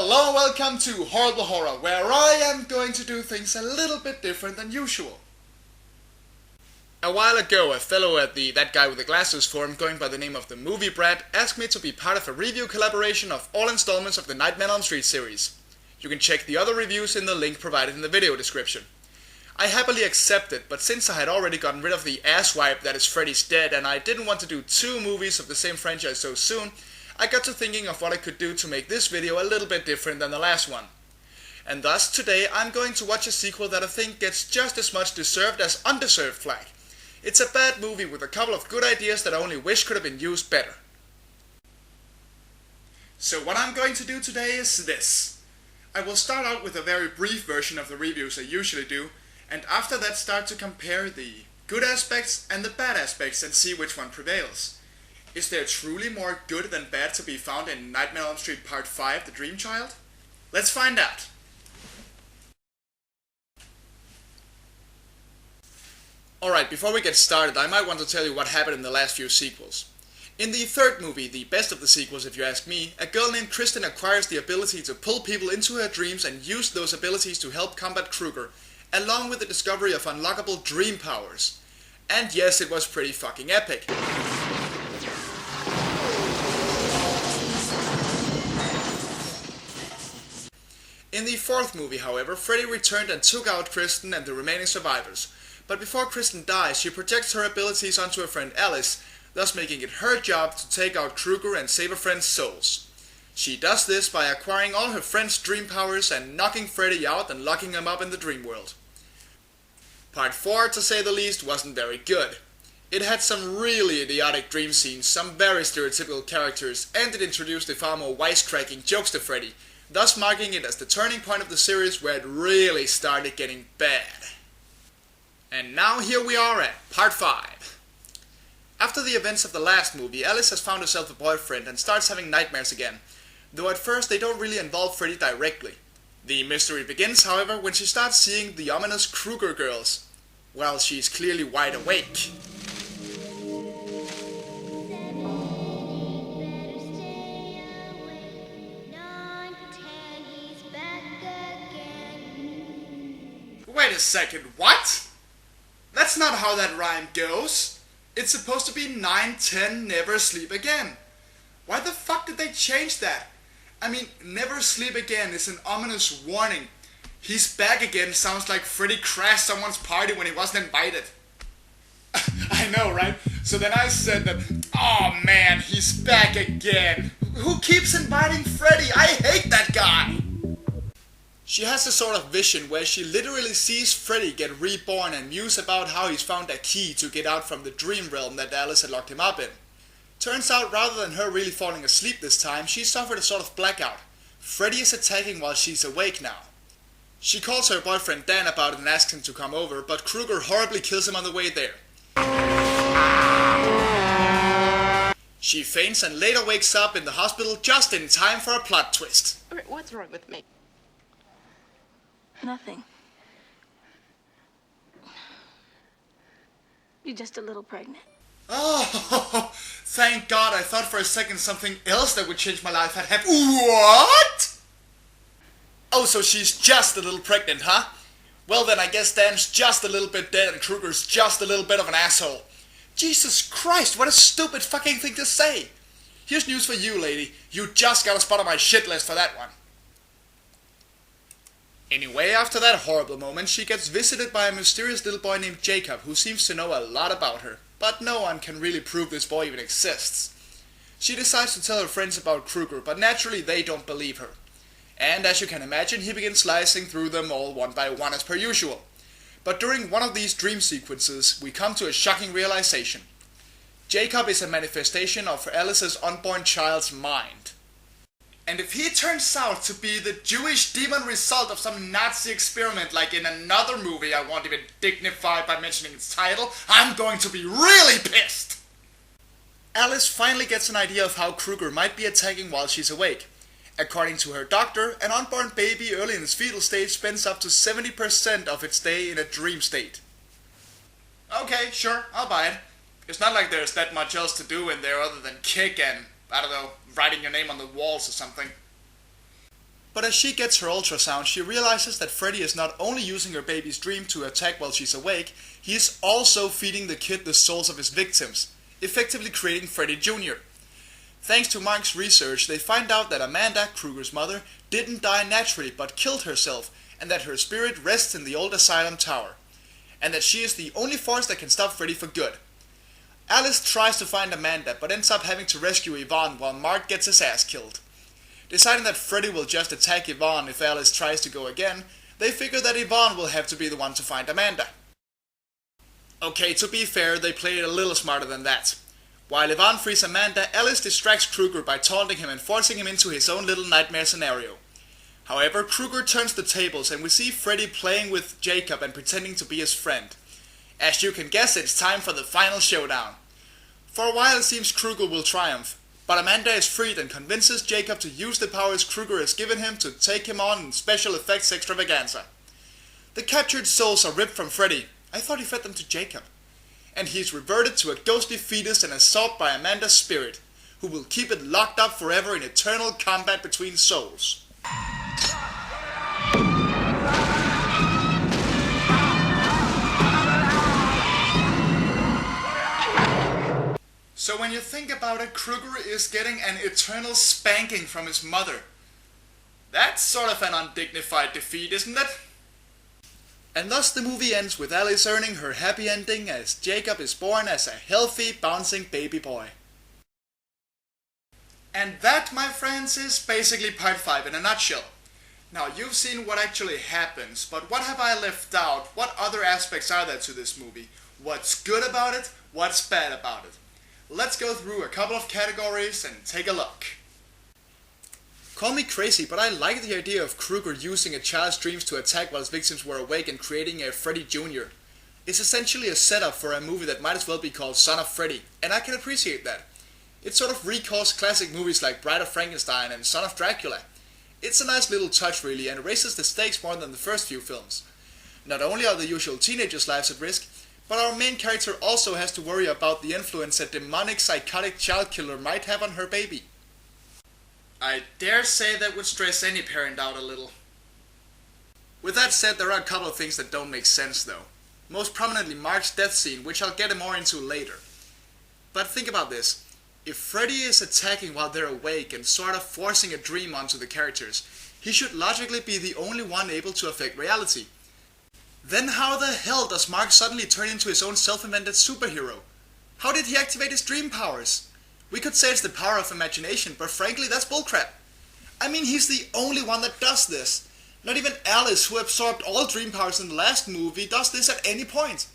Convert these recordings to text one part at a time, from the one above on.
Hello and welcome to Horrible Horror, where I am going to do things a little bit different than usual. A while ago, a fellow at the That Guy with the Glasses forum going by the name of the Movie-Brat asked me to be part of a review collaboration of all installments of the Nightmare on Elm Street series. You can check the other reviews in the link provided in the video description. I happily accepted, but since I had already gotten rid of the asswipe that is Freddy's dead and I didn't want to do two movies of the same franchise so soon, I got to thinking of what I could do to make this video a little bit different than the last one. And thus, today I'm going to watch a sequel that I think gets just as much deserved as undeserved flack. It's a bad movie with a couple of good ideas that I only wish could have been used better. So what I'm going to do today is this. I will start out with a very brief version of the reviews I usually do, and after that start to compare the good aspects and the bad aspects and see which one prevails. Is there truly more good than bad to be found in Nightmare on Elm Street Part 5, The Dream Child? Let's find out! Alright, before we get started, I might want to tell you what happened in the last few sequels. In the third movie, the best of the sequels if you ask me, a girl named Kristen acquires the ability to pull people into her dreams and use those abilities to help combat Krueger, along with the discovery of unlockable dream powers. And yes, it was pretty fucking epic. In the fourth movie, however, Freddy returned and took out Kristen and the remaining survivors. But before Kristen dies, she projects her abilities onto her friend Alice, thus making it her job to take out Krueger and save her friend's souls. She does this by acquiring all her friend's dream powers and knocking Freddy out and locking him up in the dream world. Part 4, to say the least, wasn't very good. It had some really idiotic dream scenes, some very stereotypical characters, and it introduced the far more wisecracking jokes to Freddy, thus marking it as the turning point of the series where it really started getting bad. And now here we are at Part 5. After the events of the last movie, Alice has found herself a boyfriend and starts having nightmares again, though at first they don't really involve Freddy directly. The mystery begins, however, when she starts seeing the ominous Krueger girls. Well, she's clearly wide awake. Wait a second, what? That's not how that rhyme goes. It's supposed to be 9, 10, never sleep again. Why the fuck did they change that? I mean, never sleep again is an ominous warning. He's back again sounds like Freddy crashed someone's party when he wasn't invited. I know, right? So then I said that, oh man, he's back again. Who keeps inviting Freddy? I hate that guy! She has a sort of vision where she literally sees Freddy get reborn and muse about how he's found a key to get out from the dream realm that Alice had locked him up in. Turns out, rather than her really falling asleep this time, she suffered a sort of blackout. Freddy is attacking while she's awake now. She calls her boyfriend Dan about it and asks him to come over, but Krueger horribly kills him on the way there. She faints and later wakes up in the hospital just in time for a plot twist. What's wrong with me? Nothing. You're just a little pregnant. Oh, thank God. I thought for a second something else that would change my life had happened. What? Oh, so she's just a little pregnant, huh? Well then, I guess Dan's just a little bit dead and Krueger's just a little bit of an asshole. Jesus Christ, what a stupid fucking thing to say. Here's news for you, lady. You just got a spot on my shit list for that one. Anyway, after that horrible moment, she gets visited by a mysterious little boy named Jacob who seems to know a lot about her, but no one can really prove this boy even exists. She decides to tell her friends about Krueger, but naturally they don't believe her. And as you can imagine, he begins slicing through them all one by one as per usual. But during one of these dream sequences, we come to a shocking realization. Jacob is a manifestation of Alice's unborn child's mind. And if he turns out to be the Jewish demon result of some Nazi experiment like in another movie I won't even dignify by mentioning its title, I'm going to be really pissed! Alice finally gets an idea of how Krueger might be attacking while she's awake. According to her doctor, an unborn baby early in its fetal stage spends up to 70% of its day in a dream state. Okay, sure, I'll buy it. It's not like there's that much else to do in there other than kick and, I don't know, writing your name on the walls or something. But as she gets her ultrasound, she realizes that Freddy is not only using her baby's dream to attack while she's awake, he is also feeding the kid the souls of his victims, effectively creating Freddy Jr. Thanks to Mark's research, they find out that Amanda, Kruger's mother, didn't die naturally but killed herself, and that her spirit rests in the old asylum tower, and that she is the only force that can stop Freddy for good. Alice tries to find Amanda, but ends up having to rescue Yvonne while Mark gets his ass killed. Deciding that Freddy will just attack Yvonne if Alice tries to go again, they figure that Yvonne will have to be the one to find Amanda. Okay, to be fair, they play it a little smarter than that. While Yvonne frees Amanda, Alice distracts Kruger by taunting him and forcing him into his own little nightmare scenario. However, Kruger turns the tables and we see Freddy playing with Jacob and pretending to be his friend. As you can guess, it's time for the final showdown. For a while it seems Kruger will triumph, but Amanda is freed and convinces Jacob to use the powers Kruger has given him to take him on in special effects extravaganza. The captured souls are ripped from Freddy. I thought he fed them to Jacob. And he's reverted to a ghostly fetus and assaulted by Amanda's spirit, who will keep it locked up forever in eternal combat between souls. So when you think about it, Kruger is getting an eternal spanking from his mother. That's sort of an undignified defeat, isn't it? And thus the movie ends with Alice earning her happy ending as Jacob is born as a healthy, bouncing baby boy. And that, my friends, is basically part 5 in a nutshell. Now, you've seen what actually happens, but what have I left out? What other aspects are there to this movie? What's good about it? What's bad about it? Let's go through a couple of categories and take a look. Call me crazy, but I like the idea of Kruger using a child's dreams to attack while his victims were awake and creating a Freddy Jr. It's essentially a setup for a movie that might as well be called Son of Freddy, and I can appreciate that. It sort of recalls classic movies like Bride of Frankenstein and Son of Dracula. It's a nice little touch really, and raises the stakes more than the first few films. Not only are the usual teenagers' lives at risk, but our main character also has to worry about the influence a demonic psychotic child killer might have on her baby. I dare say that would stress any parent out a little. With that said, there are a couple of things that don't make sense though. Most prominently Mark's death scene, which I'll get more into later. But think about this. If Freddy is attacking while they're awake and sort of forcing a dream onto the characters, he should logically be the only one able to affect reality. Then how the hell does Mark suddenly turn into his own self-invented superhero? How did he activate his dream powers? We could say it's the power of imagination, but frankly that's bullcrap. I mean, he's the only one that does this. Not even Alice, who absorbed all dream powers in the last movie, does this at any point.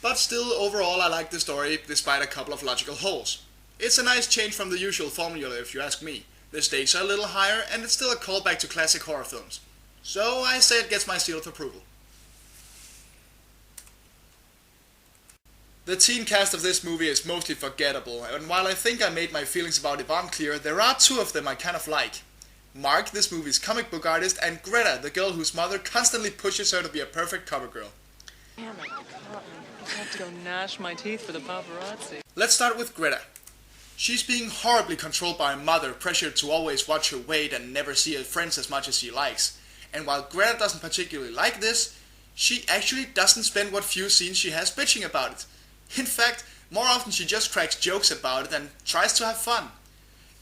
But still, overall I like the story, despite a couple of logical holes. It's a nice change from the usual formula if you ask me. The stakes are a little higher, and it's still a callback to classic horror films. So I say it gets my seal of approval. The teen cast of this movie is mostly forgettable, and while I think I made my feelings about Yvonne clear, there are two of them I kind of like. Mark, this movie's comic book artist, and Greta, the girl whose mother constantly pushes her to be a perfect cover girl. Damn it, I have to go gnash my teeth for the paparazzi. Let's start with Greta. She's being horribly controlled by her mother, pressured to always watch her weight and never see her friends as much as she likes. And while Greta doesn't particularly like this, she actually doesn't spend what few scenes she has bitching about it. In fact, more often she just cracks jokes about it and tries to have fun.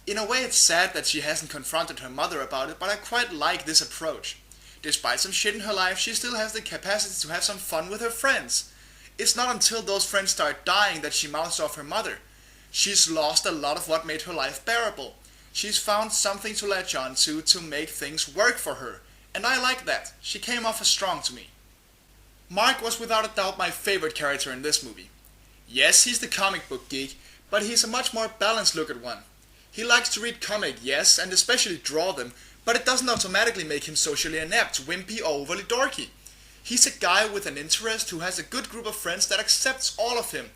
In a way it's sad that she hasn't confronted her mother about it, but I quite like this approach. Despite some shit in her life, she still has the capacity to have some fun with her friends. It's not until those friends start dying that she mouths off her mother. She's lost a lot of what made her life bearable. She's found something to latch on to make things work for her. And I like that. She came off as strong to me. Mark was without a doubt my favorite character in this movie. Yes, he's the comic book geek, but he's a much more balanced look at one. He likes to read comic, yes, and especially draw them, but it doesn't automatically make him socially inept, wimpy, or overly dorky. He's a guy with an interest who has a good group of friends that accepts all of him.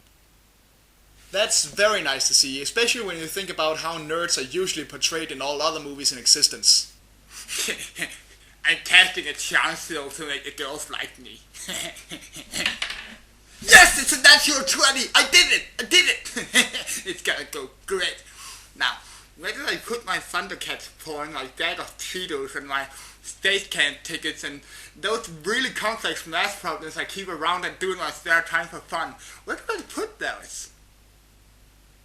That's very nice to see, especially when you think about how nerds are usually portrayed in all other movies in existence. I'm casting a chance though to make the girls like me. Yes, it's a natural 20! I did it! It's gonna go great. Now, Where did I put my Thundercats porn, like bag of Cheetos and my state camp tickets and those really complex math problems I keep around and do in my spare time for fun? Where did I put those?